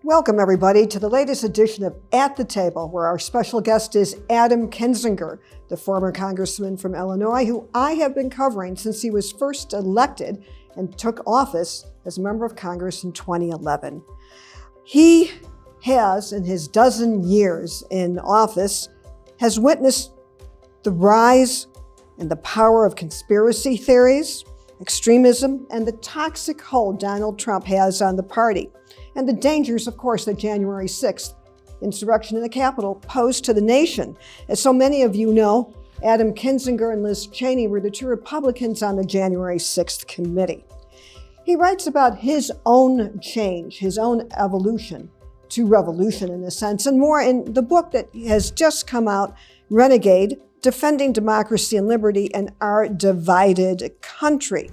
Welcome, everybody, to the latest edition of At the Table, where our special guest is Adam Kinzinger, the former congressman from Illinois, who I have been covering since he was first elected and took office as a member of Congress in 2011. He has, in his dozen years in office, has witnessed the rise and the power of conspiracy theories, extremism, and the toxic hold Donald Trump has on the party, and the dangers, of course, that January 6th insurrection in the Capitol posed to the nation. As so many of you know, Adam Kinzinger and Lynn Sweet were the two Republicans on the January 6th committee. He writes about his own change, his own evolution to revolution, in a sense, and more in the book that has just come out, Renegade, Defending Democracy and Liberty in Our Divided Country.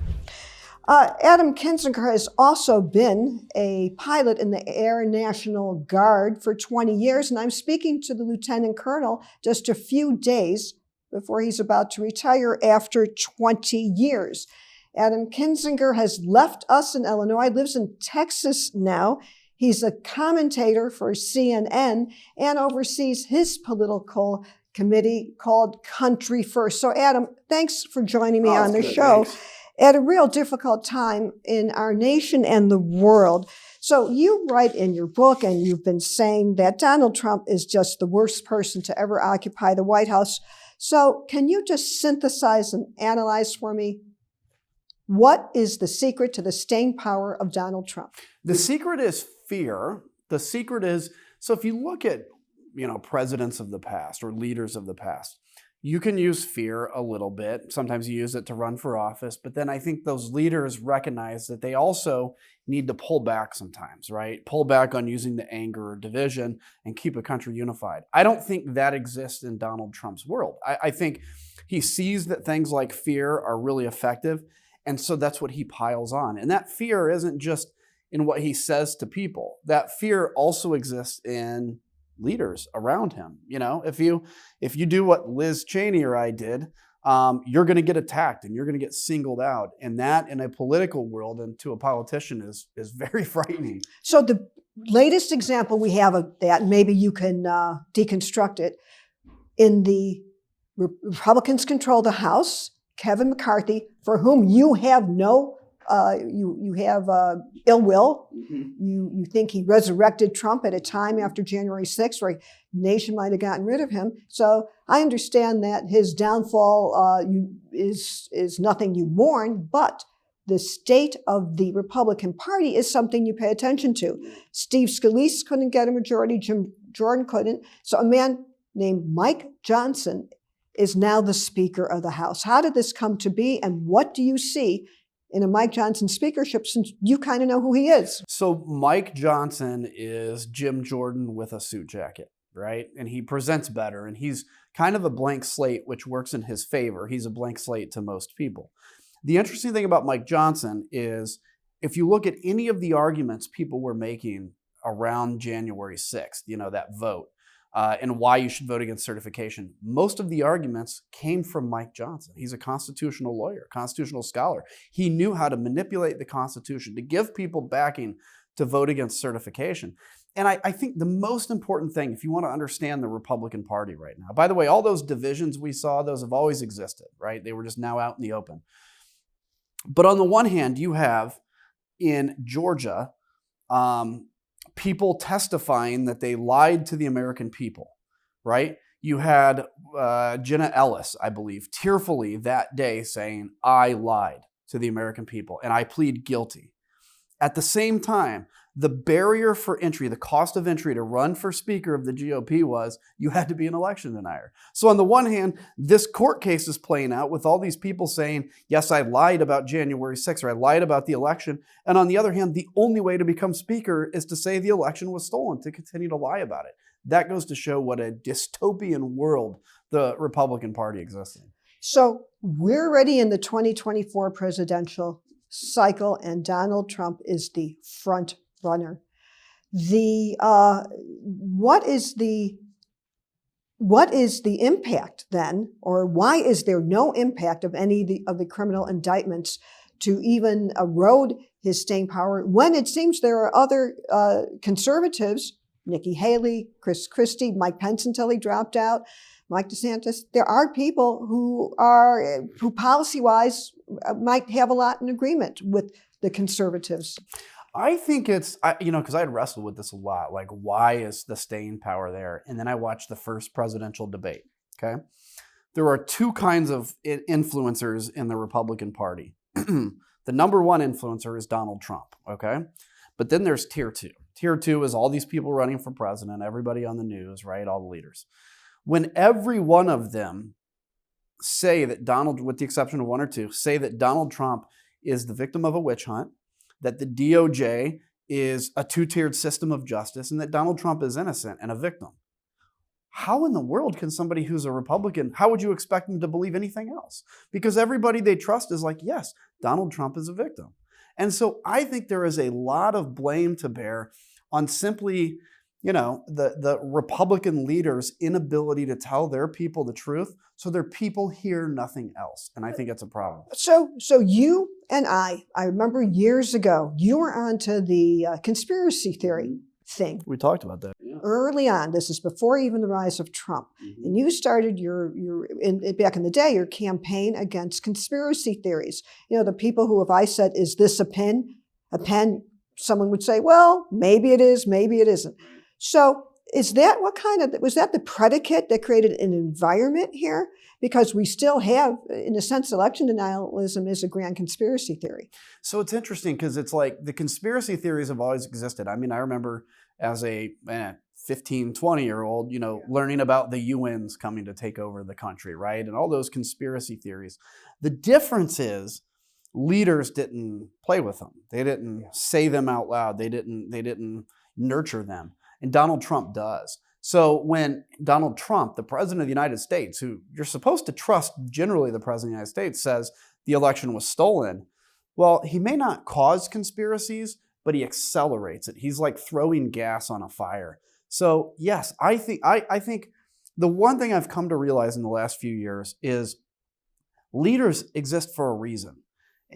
Adam Kinzinger has also been a pilot in the Air National Guard for 20 years, and I'm speaking to the lieutenant colonel just a few days before he's about to retire after 20 years. Adam Kinzinger has left us in Illinois, lives in Texas now. He's a commentator for CNN and oversees his political committee called Country First. So Adam, thanks for joining me on the show. Thanks. At a real difficult time in our nation and the world. So you write in your book, and you've been saying that Donald Trump is just the worst person to ever occupy the White House. So can you just synthesize and analyze for me, what is the secret to the staying power of Donald Trump? The secret is fear. The secret is, so if you look at, presidents of the past or leaders of the past, you can use fear a little bit. Sometimes you use it to run for office, but then I think those leaders recognize that they also need to pull back sometimes, right? Pull back on using the anger or division and keep a country unified. I don't think that exists in Donald Trump's world. I think he sees that things like fear are really effective, and so that's what he piles on. And that fear isn't just in what he says to people. That fear also exists in leaders around him. If you do what Liz Cheney or I did, you're going to get attacked and you're going to get singled out. And that, in a political world and to a politician, is very frightening. So the latest example we have of that, maybe you can deconstruct it, in the Republicans control the House, Kevin McCarthy, for whom you have no you have ill will. Mm-hmm. You think he resurrected Trump at a time after January 6th where the nation might have gotten rid of him. So I understand that his downfall is nothing you mourn, but the state of the Republican Party is something you pay attention to. Steve Scalise couldn't get a majority. Jim Jordan couldn't. So a man named Mike Johnson is now the Speaker of the House. How did this come to be, and what do you see in a Mike Johnson speakership, since you kind of know who he is? So Mike Johnson is Jim Jordan with a suit jacket, right? And he presents better, and he's kind of a blank slate, which works in his favor. He's a blank slate to most people. The interesting thing about Mike Johnson is, if you look at any of the arguments people were making around January 6th, that vote, and why you should vote against certification, most of the arguments came from Mike Johnson. He's a constitutional lawyer, constitutional scholar. He knew how to manipulate the Constitution to give people backing to vote against certification. And I think the most important thing, if you want to understand the Republican Party right now, by the way, all those divisions we saw, those have always existed, right? They were just now out in the open. But on the one hand, you have in Georgia, people testifying that they lied to the American people, right? You had Jenna Ellis, I believe, tearfully that day saying, "I lied to the American people and I plead guilty." At the same time, the barrier for entry, the cost of entry to run for Speaker of the GOP was you had to be an election denier. So on the one hand, this court case is playing out with all these people saying, yes, I lied about January 6th, or I lied about the election. And on the other hand, the only way to become Speaker is to say the election was stolen, to continue to lie about it. That goes to show what a dystopian world the Republican Party exists in. So we're already in the 2024 presidential cycle, and Donald Trump is the front runner. What is the impact then, or why is there no impact of any of the criminal indictments to even erode his staying power when it seems there are other conservatives, Nikki Haley, Chris Christie, Mike Pence until he dropped out, Mike DeSantis. There are people who policy-wise might have a lot in agreement with the conservatives. I think it's, because I had wrestled with this a lot. Like, why is the staying power there? And then I watched the first presidential debate, okay? There are two kinds of influencers in the Republican Party. The number one influencer is Donald Trump, okay? But then there's tier two. Tier two is all these people running for president, everybody on the news, right? All the leaders. When every one of them say that with the exception of one or two, say that Donald Trump is the victim of a witch hunt, that the DOJ is a two-tiered system of justice, and that Donald Trump is innocent and a victim. How in the world can somebody who's a Republican, how would you expect them to believe anything else? Because everybody they trust is like, yes, Donald Trump is a victim. And so I think there is a lot of blame to bear on simply, the Republican leaders' inability to tell their people the truth, so their people hear nothing else. And I think it's a problem. So you and I remember years ago, you were onto the conspiracy theory thing. We talked about that. Yeah. Early on, this is before even the rise of Trump. Mm-hmm. And you started back in the day, your campaign against conspiracy theories. The people who, if I said, is this a pen, someone would say, well, maybe it is, maybe it isn't. So was that the predicate that created an environment here? Because we still have, in a sense, election denialism is a grand conspiracy theory. So it's interesting because it's like the conspiracy theories have always existed. I mean, I remember as a 15, 20-year-old, learning about the UNs coming to take over the country, right? And all those conspiracy theories. The difference is leaders didn't play with them. They didn't say them out loud. They didn't nurture them. And Donald Trump does. So when Donald Trump, the president of the United States, who you're supposed to trust generally the president of the United States, says the election was stolen, well, he may not cause conspiracies, but he accelerates it. He's like throwing gas on a fire. So yes, I think the one thing I've come to realize in the last few years is leaders exist for a reason.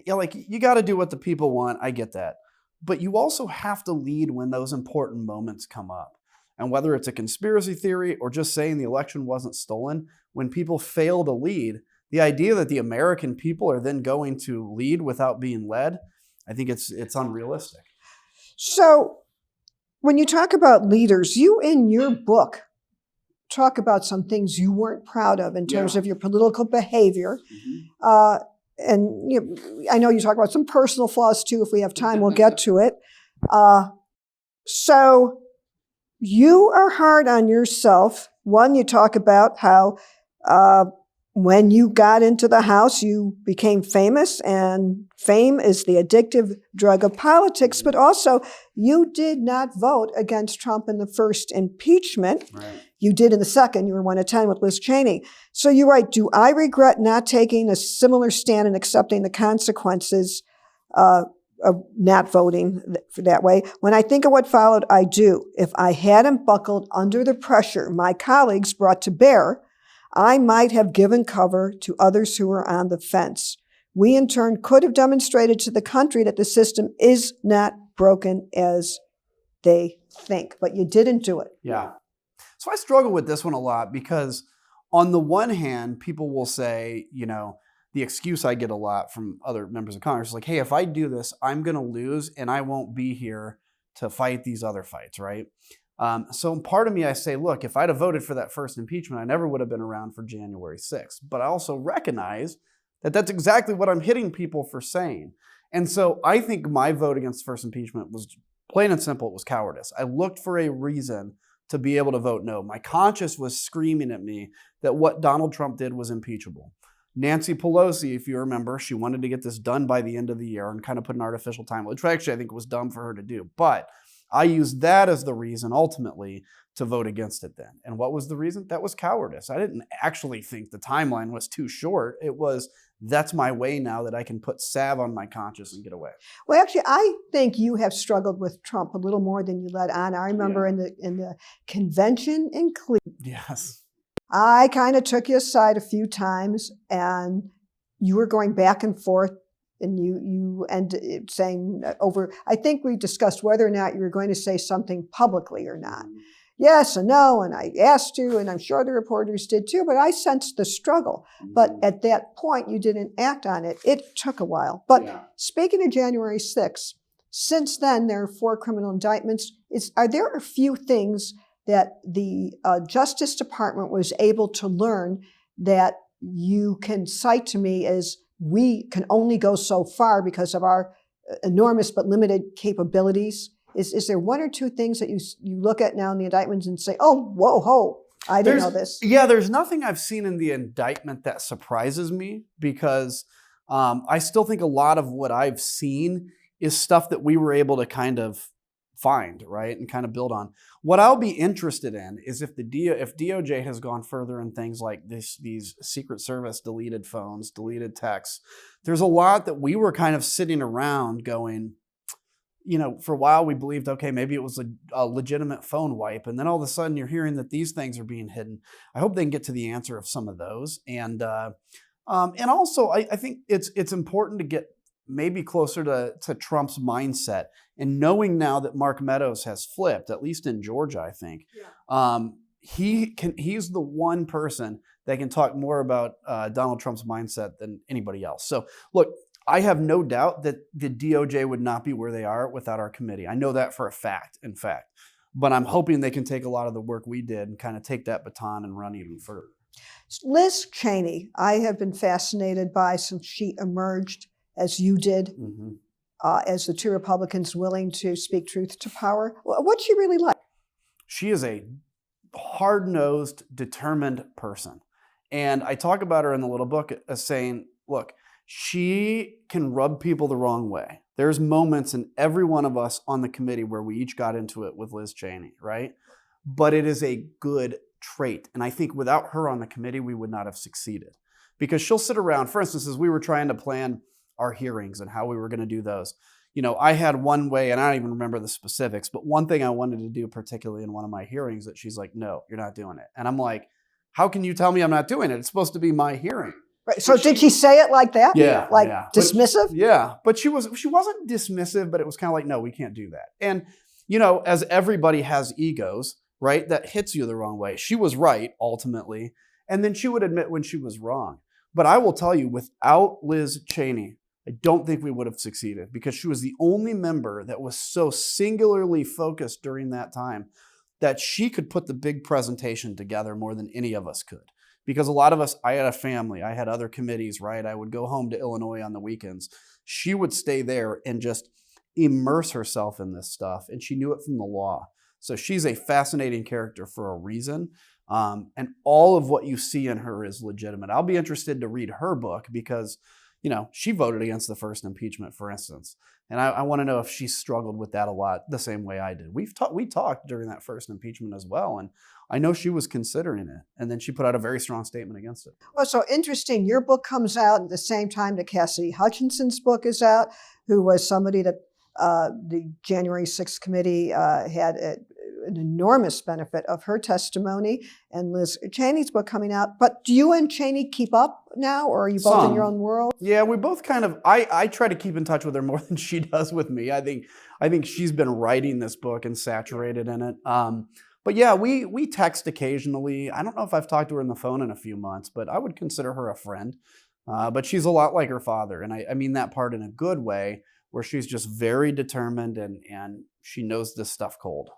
You got to do what the people want. I get that. But you also have to lead when those important moments come up. And whether it's a conspiracy theory or just saying the election wasn't stolen, when people fail to lead, the idea that the American people are then going to lead without being led, I think it's unrealistic. So when you talk about leaders, you in your book talk about some things you weren't proud of in terms of your political behavior. Mm-hmm. And I know you talk about some personal flaws too. If we have time, we'll get to it. So you are hard on yourself. One, you talk about how when you got into the House, you became famous, and fame is the addictive drug of politics. But also, you did not vote against Trump in the first impeachment. Right. You did in the second. You were 1 of 10 with Liz Cheney. So you write, do I regret not taking a similar stand and accepting the consequences of not voting that way? When I think of what followed, I do. If I hadn't buckled under the pressure my colleagues brought to bear, I might have given cover to others who were on the fence. We, in turn, could have demonstrated to the country that the system is not broken as they think. But you didn't do it. Yeah. So I struggle with this one a lot because on the one hand, people will say, the excuse I get a lot from other members of Congress is like, hey, if I do this, I'm going to lose and I won't be here to fight these other fights, right? So part of me, I say, look, if I'd have voted for that first impeachment, I never would have been around for January 6th. But I also recognize that that's exactly what I'm hitting people for saying. And so I think my vote against the first impeachment was plain and simple. It was cowardice. I looked for a reason to be able to vote no. My conscience was screaming at me that what Donald Trump did was impeachable. Nancy Pelosi, if you remember, she wanted to get this done by the end of the year and kind of put an artificial time, which actually I think was dumb for her to do. But I used that as the reason ultimately to vote against it then. And what was the reason? That was cowardice. I didn't actually think the timeline was too short. It was, that's my way now that I can put salve on my conscience and get away. Well, actually, I think you have struggled with Trump a little more than you let on. I remember in the convention in Cleveland. Yes. I kind of took you aside a few times, and you were going back and forth And you end saying over, I think we discussed whether or not you were going to say something publicly or not. Yes and no, and I asked you, and I'm sure the reporters did too, but I sensed the struggle. But at that point, you didn't act on it. It took a while. But speaking of January 6th, since then, there are 4 criminal indictments. Are there a few things that the Justice Department was able to learn that you can cite to me as we can only go so far because of our enormous but limited capabilities? Is there 1 or 2 things that you look at now in the indictments and say, oh, whoa, ho, I didn't know this? Yeah, there's nothing I've seen in the indictment that surprises me because I still think a lot of what I've seen is stuff that we were able to kind of find, right, and kind of build on. What I'll be interested in is if DOJ has gone further in things like these Secret Service deleted phones, deleted texts. There's a lot that we were kind of sitting around going, for a while we believed, okay, maybe it was a legitimate phone wipe. And then all of a sudden you're hearing that these things are being hidden. I hope they can get to the answer of some of those. And also I think it's important to get maybe closer to Trump's mindset and knowing now that Mark Meadows has flipped, at least in Georgia, I think. He's the one person that can talk more about Donald Trump's mindset than anybody else. So look, I have no doubt that the DOJ would not be where they are without our committee. I know that for a fact, in fact. But I'm hoping they can take a lot of the work we did and kind of take that baton and run even further. Liz Cheney, I have been fascinated by since she emerged, as you did, as the 2 Republicans willing to speak truth to power. What's she really like? She is a hard-nosed, determined person. And I talk about her in the little book as saying, look, she can rub people the wrong way. There's moments in every one of us on the committee where we each got into it with Liz Cheney, right? But it is a good trait. And I think without her on the committee, we would not have succeeded. Because she'll sit around, for instance, as we were trying to plan our hearings and how we were going to do those. I had one way, and I don't even remember the specifics, but one thing I wanted to do particularly in one of my hearings that she's like, no, you're not doing it. And I'm like, how can you tell me I'm not doing it? It's supposed to be my hearing. Right. So did she say it like that? Yeah. Like dismissive? But she wasn't dismissive, but it was kind of like, no, we can't do that. And, as everybody has egos, right, that hits you the wrong way. She was right, ultimately. And then she would admit when she was wrong. But I will tell you, without Liz Cheney, I don't think we would have succeeded because she was the only member that was so singularly focused during that time that she could put the big presentation together more than any of us could. Because a lot of us, I had a family, I had other committees, right? I would go home to Illinois on the weekends. She would stay there and just immerse herself in this stuff. And she knew it from the law. So she's a fascinating character for a reason. And all of what you see in her is legitimate. I'll be interested to read her book because, she voted against the first impeachment, for instance. And I want to know if she struggled with that a lot the same way I did. We talked during that first impeachment as well. And I know she was considering it. And then she put out a very strong statement against it. Well, so interesting. Your book comes out at the same time that Cassidy Hutchinson's book is out, who was somebody that the January 6th committee had an enormous benefit of her testimony, and Liz Cheney's book coming out. But do you and Cheney keep up now, or are you both in your own world? Yeah, we both kind of, I try to keep in touch with her more than she does with me. I think she's been writing this book and saturated in it. But yeah, we text occasionally. I don't know if I've talked to her on the phone in a few months, but I would consider her a friend. But she's a lot like her father, and I mean that part in a good way, where she's just very determined and she knows this stuff cold.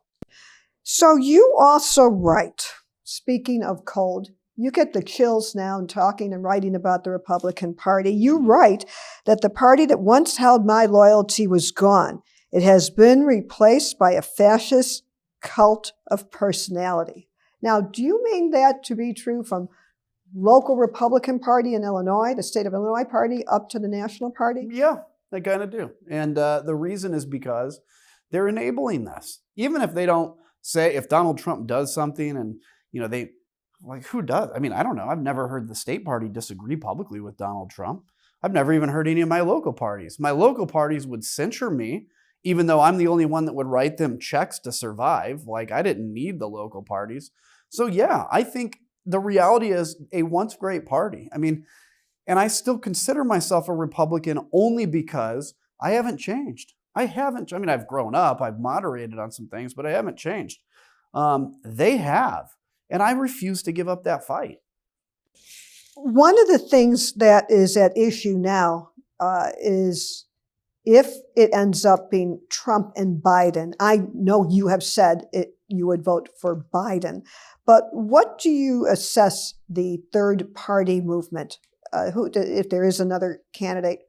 So you also write, speaking of cold, you get the chills now in talking and writing about the Republican Party. You write that the party that once held my loyalty was gone. It has been replaced by a fascist cult of personality. Now, do you mean that to be true from local Republican Party in Illinois, the state of Illinois party, up to the national party? Yeah, they kind of do. And the reason is because they're enabling this. Even if they don't say, if Donald Trump does something and, they, like, who does? I mean, I don't know. I've never heard the state party disagree publicly with Donald Trump. I've never even heard any of my local parties. My local parties would censure me, even though I'm the only one that would write them checks to survive. Like, I didn't need the local parties. So yeah, I think the reality is a once great party. I mean, And I still consider myself a Republican only because I haven't changed. I mean, I've grown up, I've moderated on some things, but I haven't changed. They have. And I refuse to give up that fight. One of the things that is at issue now is if it ends up being Trump and Biden. I know you have said you would vote for Biden, but what do you assess the third party movement, if there is another candidate,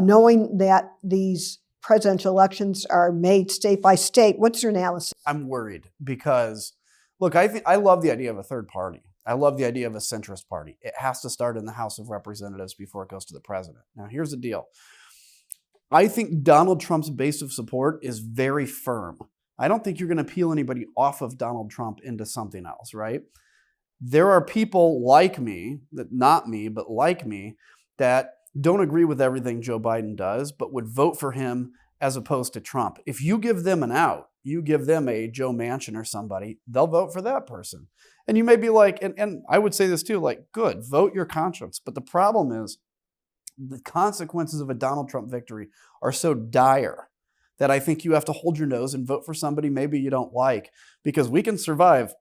knowing that these presidential elections are made state by state? What's your analysis? I'm worried because, look, I love the idea of a third party. I love the idea of a centrist party. It has to start in the House of Representatives before it goes to the president. Now, here's the deal. I think Donald Trump's base of support is very firm. I don't think you're going to peel anybody off of Donald Trump into something else, right? There are people like me, not me, but like me, that don't agree with everything Joe Biden does, but would vote for him as opposed to Trump. If you give them an out, you give them a Joe Manchin or somebody, they'll vote for that person. And you may be like, and I would say this too, like, good, vote your conscience. But the problem is the consequences of a Donald Trump victory are so dire that I think you have to hold your nose and vote for somebody maybe you don't like, because we can survive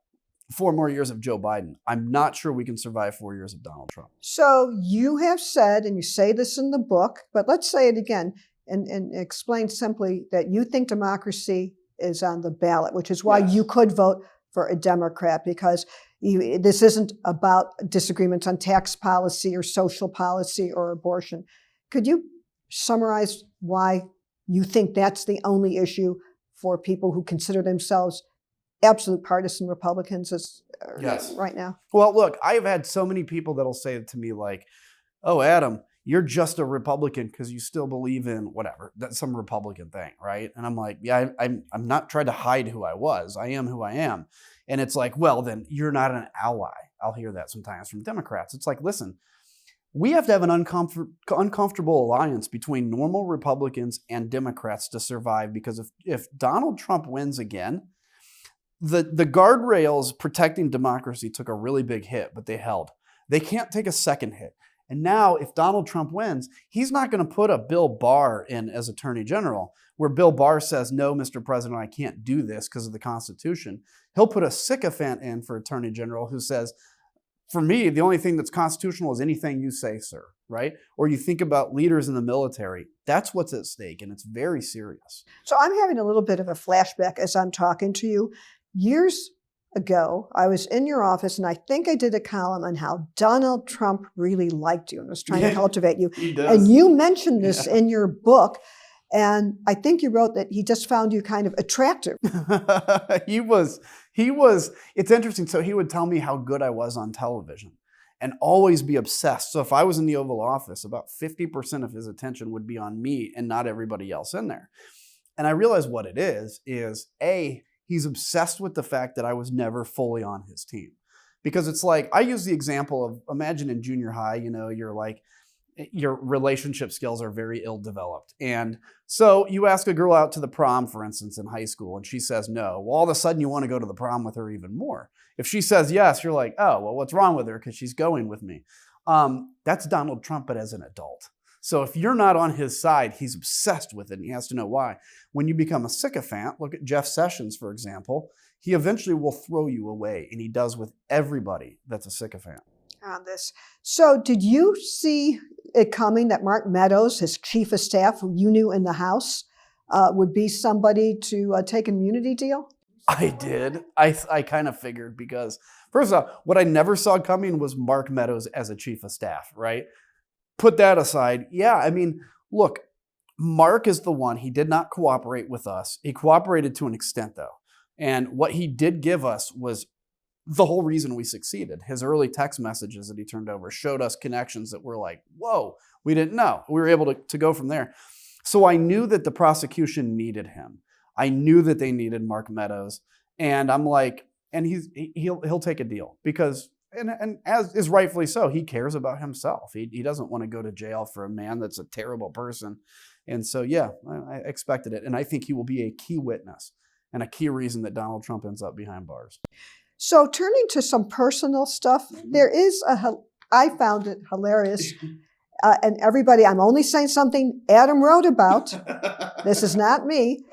4 more years of Joe Biden. I'm not sure we can survive 4 years of Donald Trump. So you have said, and you say this in the book, but let's say it again and explain simply that you think democracy is on the ballot, which is why you could vote for a Democrat, because this isn't about disagreements on tax policy or social policy or abortion. Could you summarize why you think that's the only issue for people who consider themselves absolute partisan Republicans right now? Well, look, I've had so many people that'll say to me like, oh, Adam, you're just a Republican because you still believe in whatever, that's some Republican thing, right? And I'm like, yeah, I'm not trying to hide who I was. I am who I am. And it's like, well, then you're not an ally. I'll hear that sometimes from Democrats. It's like, listen, we have to have an uncomfortable alliance between normal Republicans and Democrats to survive, because if Donald Trump wins again, the guardrails protecting democracy took a really big hit, but they held. They can't take a second hit. And now if Donald Trump wins, he's not going to put a Bill Barr in as Attorney General, where Bill Barr says, no, Mr. President, I can't do this because of the Constitution. He'll put a sycophant in for Attorney General who says, for me, the only thing that's constitutional is anything you say, sir, right? Or you think about leaders in the military. That's what's at stake, and it's very serious. So I'm having a little bit of a flashback as I'm talking to you. Years ago, I was in your office, and I think I did a column on how Donald Trump really liked you and was trying to cultivate you. He does. And you mentioned this in your book, and I think you wrote that he just found you kind of attractive. He was, it's interesting. So he would tell me how good I was on television and always be obsessed. So if I was in the Oval Office, about 50% of his attention would be on me and not everybody else in there. And I realized what it is A, he's obsessed with the fact that I was never fully on his team. Because it's like, I use the example of, imagine in junior high, you're like, your relationship skills are very ill-developed. And so you ask a girl out to the prom, for instance, in high school, and she says no. Well, all of a sudden you want to go to the prom with her even more. If she says yes, you're like, oh, well, what's wrong with her? Because she's going with me. That's Donald Trump, but as an adult. So if you're not on his side, he's obsessed with it, and he has to know why. When you become a sycophant, look at Jeff Sessions, for example, he eventually will throw you away, and he does with everybody that's a sycophant. On this. So did you see it coming that Mark Meadows, his chief of staff, who you knew in the House, would be somebody to take an immunity deal? I did. I kind of figured, because first off, what I never saw coming was Mark Meadows as a chief of staff, right? Put that aside. Yeah, I mean, look, Mark is the one. He did not cooperate with us. He cooperated to an extent, though. And what he did give us was the whole reason we succeeded. His early text messages that he turned over showed us connections that were like, whoa, we didn't know. We were able to go from there. So I knew that the prosecution needed him. I knew that they needed Mark Meadows. And I'm like, and he'll take a deal, because, and as is rightfully so, he cares about himself. He doesn't want to go to jail for a man that's a terrible person. And so, yeah, I expected it. And I think he will be a key witness and a key reason that Donald Trump ends up behind bars. So turning to some personal stuff, there is I found it hilarious and everybody, I'm only saying something Adam wrote about. This is not me.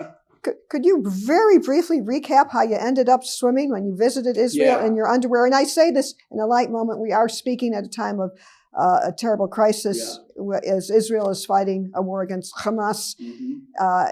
Could you very briefly recap how you ended up swimming when you visited Israel in your underwear? And I say this in a light moment. We are speaking at a time of a terrible crisis as Israel is fighting a war against Hamas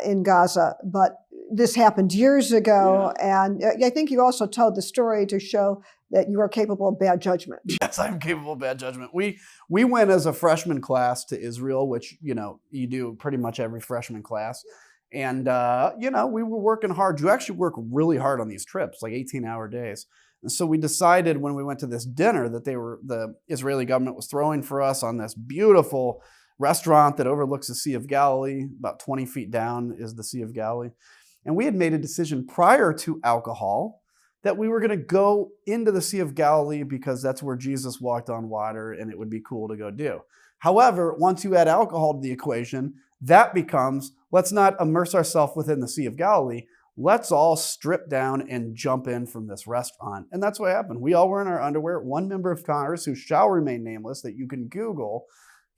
in Gaza. But this happened years ago, and I think you also told the story to show that you are capable of bad judgment. Yes, I'm capable of bad judgment. We went as a freshman class to Israel, which, you do pretty much every freshman class. And, we were working hard. You actually work really hard on these trips, like 18-hour days. And so we decided when we went to this dinner that the Israeli government was throwing for us on this beautiful restaurant that overlooks the Sea of Galilee. About 20 feet down is the Sea of Galilee. And we had made a decision prior to alcohol that we were going to go into the Sea of Galilee because that's where Jesus walked on water and it would be cool to go do. However, once you add alcohol to the equation, that becomes, let's not immerse ourselves within the Sea of Galilee. Let's all strip down and jump in from this restaurant. And that's what happened. We all were in our underwear. One member of Congress, who shall remain nameless, that you can Google,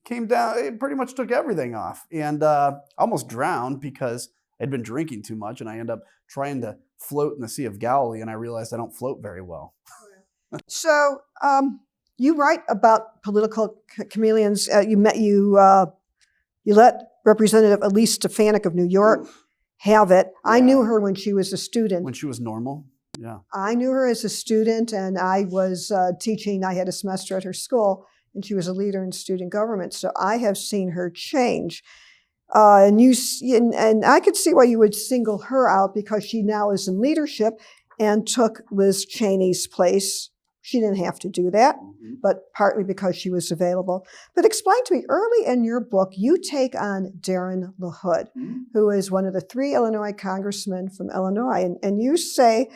came down, it pretty much took everything off. And almost drowned because I'd been drinking too much, and I ended up trying to float in the Sea of Galilee, and I realized I don't float very well. So you write about political chameleons. You let Representative Elise Stefanik of New York have it. Yeah. I knew her when she was a student. When she was normal? Yeah. I knew her as a student, and I was teaching. I had a semester at her school, and she was a leader in student government. So I have seen her change. And I could see why you would single her out because she now is in leadership and took Liz Cheney's place. She didn't have to do that, but partly because she was available. But explain to me, early in your book, you take on Darren LaHood, who is one of the 3 Illinois congressmen from Illinois. And you say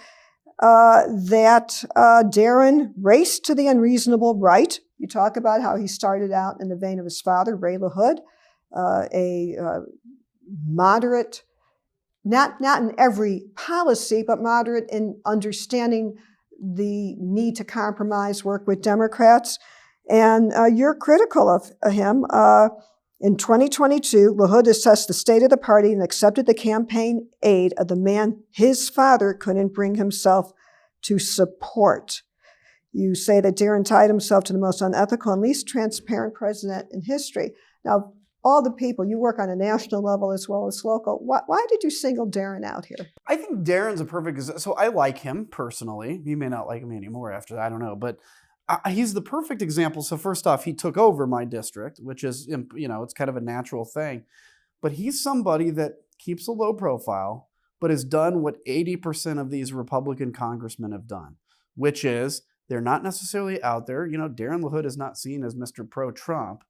that Darren raced to the unreasonable right. You talk about how he started out in the vein of his father, Ray LaHood, a moderate, not in every policy, but moderate in understanding the need to compromise, work with Democrats. And you're critical of him. In 2022, LaHood assessed the state of the party and accepted the campaign aid of the man his father couldn't bring himself to support. You say that Darren tied himself to the most unethical and least transparent president in history. Now, all the people, you work on a national level as well as local. Why did you single Darren out here? I think Darren's a perfect example. So I like him personally. You may not like him anymore after that, I don't know. But he's the perfect example. So first off, he took over my district, which is, it's kind of a natural thing. But he's somebody that keeps a low profile, but has done what 80% of these Republican congressmen have done, which is they're not necessarily out there. Darren LaHood is not seen as Mr. Pro-Trump,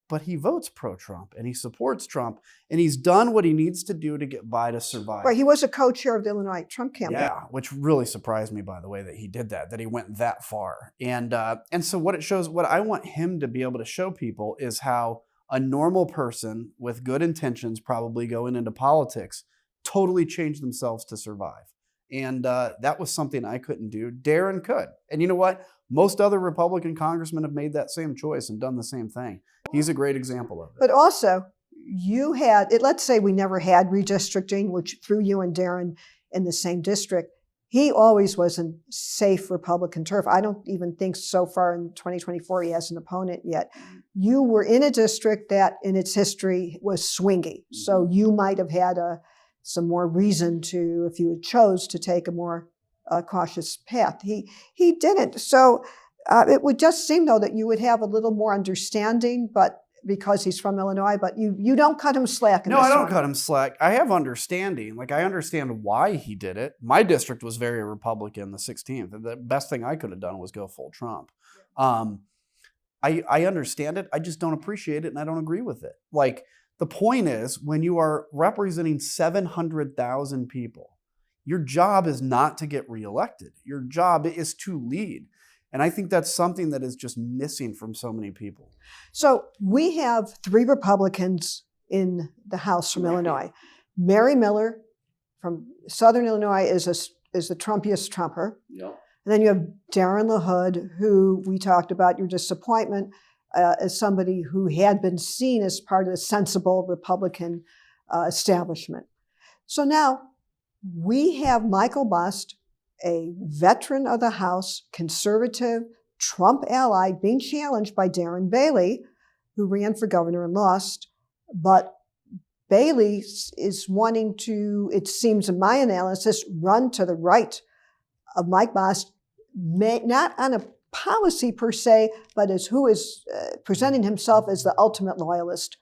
but he votes pro-Trump and he supports Trump and he's done what he needs to do to get by to survive. Right, he was a co-chair of the Illinois Trump campaign. Yeah, which really surprised me, by the way, that he did that he went that far. And so what it shows, what I want him to be able to show people is how a normal person with good intentions probably going into politics totally change themselves to survive. And that was something I couldn't do. Darren could. And you know what? Most other Republican congressmen have made that same choice and done the same thing. He's a great example of it. But also, you had, let's say we never had redistricting, which threw you and Darren in the same district. He always was in safe Republican turf. I don't even think so far in 2024 he has an opponent yet. You were in a district that in its history was swingy. So you might have had some more reason to, if you had chose to take a more cautious path. He didn't. So it would just seem, though, that you would have a little more understanding, but because he's from Illinois, but you don't cut him slack. No, I don't cut him slack. I have understanding. I understand why he did it. My district was very Republican, the 16th. The best thing I could have done was go full Trump. I understand it. I just don't appreciate it, and I don't agree with it. The point is, when you are representing 700,000 people, your job is not to get reelected. Your job is to lead. And I think that's something that is just missing from so many people. So we have 3 Republicans in the House from Illinois. Mary Miller from Southern Illinois is the Trumpiest Trumper. Yep. And then you have Darren LaHood, who we talked about your disappointment as somebody who had been seen as part of the sensible Republican establishment. So now we have Michael Bost, a veteran of the House, conservative, Trump ally, being challenged by Darren Bailey, who ran for governor and lost. But Bailey is wanting to, it seems in my analysis, run to the right of Mike Bost, not on a policy per se, but as who is presenting himself as the ultimate loyalist.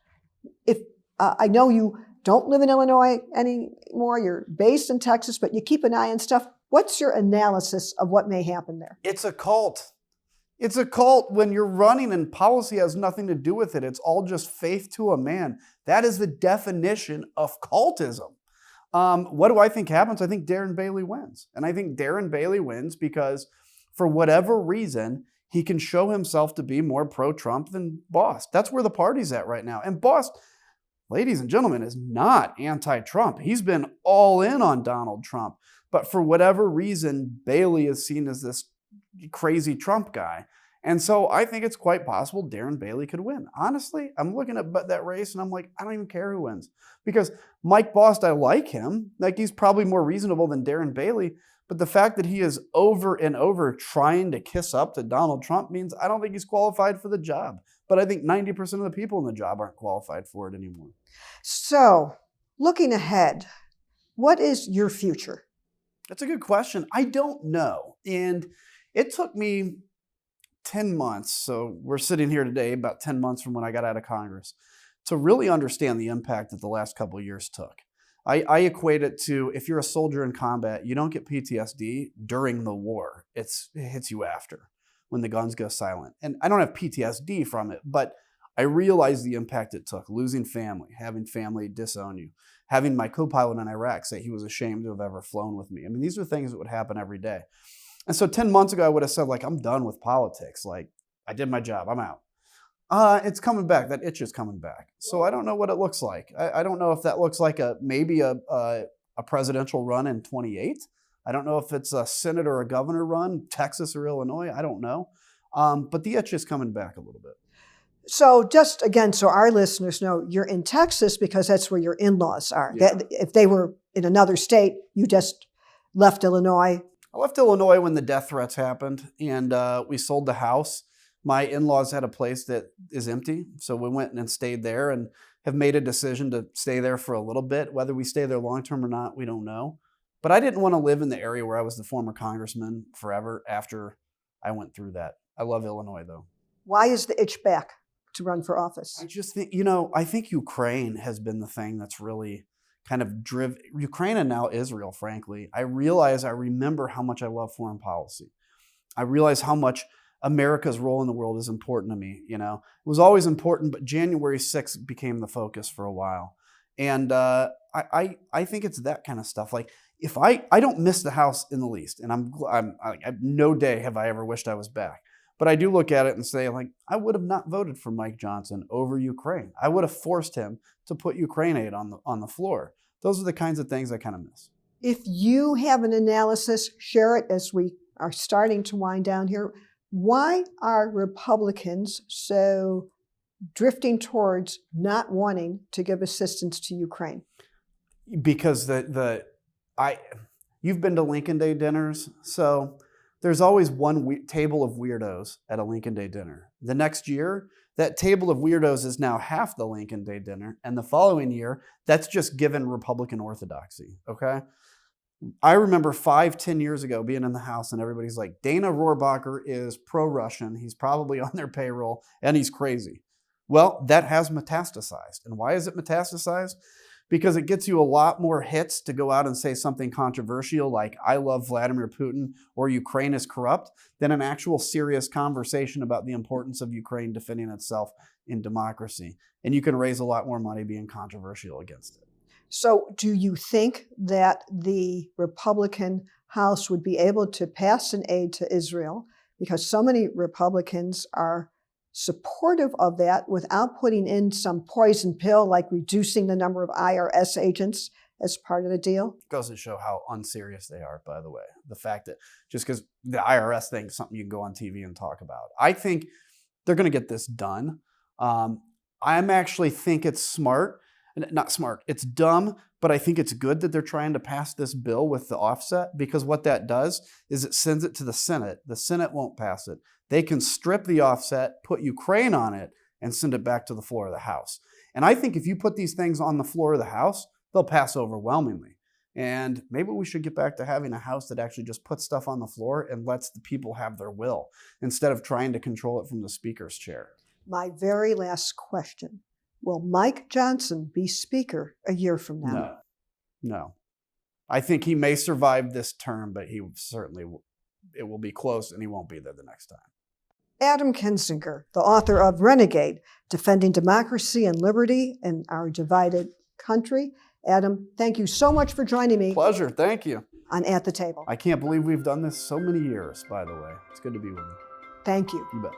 If I know you don't live in Illinois anymore, you're based in Texas, but you keep an eye on stuff. What's your analysis of what may happen there? It's a cult. It's a cult when you're running and policy has nothing to do with it. It's all just faith to a man. That is the definition of cultism. What do I think happens? I think Darren Bailey wins. And I think Darren Bailey wins because for whatever reason, he can show himself to be more pro-Trump than Bost. That's where the party's at right now. And Bost, ladies and gentlemen, is not anti-Trump. He's been all in on Donald Trump. But for whatever reason, Bailey is seen as this crazy Trump guy. And so I think it's quite possible Darren Bailey could win. Honestly, I'm looking at that race and I'm like, I don't even care who wins. Because Mike Bost, I like him. Like, he's probably more reasonable than Darren Bailey. But the fact that he is over and over trying to kiss up to Donald Trump means I don't think he's qualified for the job. But I think 90% of the people in the job aren't qualified for it anymore. So, looking ahead, what is your future? That's a good question. I don't know. And it took me 10 months, so we're sitting here today about 10 months from when I got out of Congress, to really understand the impact that the last couple of years took. I equate it to, if you're a soldier in combat, you don't get PTSD during the war. It hits you after, when the guns go silent. And I don't have PTSD from it, but I realize the impact it took. Losing family, having family disown you, having my co-pilot in Iraq say he was ashamed to have ever flown with me. I mean, these are things that would happen every day. And so 10 months ago, I would have said, like, I'm done with politics. Like, I did my job. I'm out. It's coming back. That itch is coming back. So I don't know what it looks like. I don't know if that looks like maybe a presidential run in 28. I don't know if it's a Senate or a governor run, Texas or Illinois. I don't know. But the itch is coming back a little bit. So just again, so our listeners know, you're in Texas because that's where your in-laws are. Yeah. If they were in another state, you just left Illinois. I left Illinois when the death threats happened, and we sold the house. My in-laws had a place that is empty, so we went and stayed there and have made a decision to stay there for a little bit. Whether we stay there long-term or not, we don't know. But I didn't want to live in the area where I was the former congressman forever after I went through that. I love Illinois, though. Why is the itch back to run for office? I just think, I think Ukraine has been the thing that's really kind of driven Ukraine and now Israel, frankly. I remember how much I love foreign policy. I realize how much America's role in the world is important to me. It was always important, but January 6th became the focus for a while. And I think it's that kind of stuff. Like, if I don't miss the House in the least, and no day have I ever wished I was back. But I do look at it and say, like, I would have not voted for Mike Johnson over Ukraine. I would have forced him to put Ukraine aid on the floor. Those are the kinds of things I kind of miss. If you have an analysis, share it as we are starting to wind down here. Why are Republicans so drifting towards not wanting to give assistance to Ukraine? Because you've been to Lincoln Day dinners, so there's always one table of weirdos at a Lincoln Day dinner. The next year, that table of weirdos is now half the Lincoln Day dinner, and the following year, that's just given Republican orthodoxy, okay? I remember 5-10 years ago being in the House and everybody's like, Dana Rohrabacher is pro-Russian, he's probably on their payroll, and he's crazy. Well, that has metastasized. And why is it metastasized? Because it gets you a lot more hits to go out and say something controversial like, I love Vladimir Putin or Ukraine is corrupt, than an actual serious conversation about the importance of Ukraine defending itself in democracy. And you can raise a lot more money being controversial against it. So do you think that the Republican House would be able to pass an aid to Israel? Because so many Republicans are supportive of that without putting in some poison pill like reducing the number of IRS agents as part of the deal. It goes to show how unserious they are, by the way. The fact that just because the IRS thing is something you can go on TV and talk about. I think they're going to get this done. I'm actually think it's smart. Not smart, it's dumb, but I think it's good that they're trying to pass this bill with the offset, because what that does is it sends it to the Senate. The Senate won't pass it. They can strip the offset, put Ukraine on it, and send it back to the floor of the House. And I think if you put these things on the floor of the House, they'll pass overwhelmingly. And maybe we should get back to having a House that actually just puts stuff on the floor and lets the people have their will, instead of trying to control it from the Speaker's chair. My very last question. Will Mike Johnson be Speaker a year from now? No. I think he may survive this term, but he certainly it will be close, and he won't be there the next time. Adam Kinzinger, the author of Renegade, Defending Democracy and Liberty in Our Divided Country. Adam, thank you so much for joining me. Pleasure. Thank you. On At the Table. I can't believe we've done this so many years, by the way. It's good to be with you. Thank you. You bet.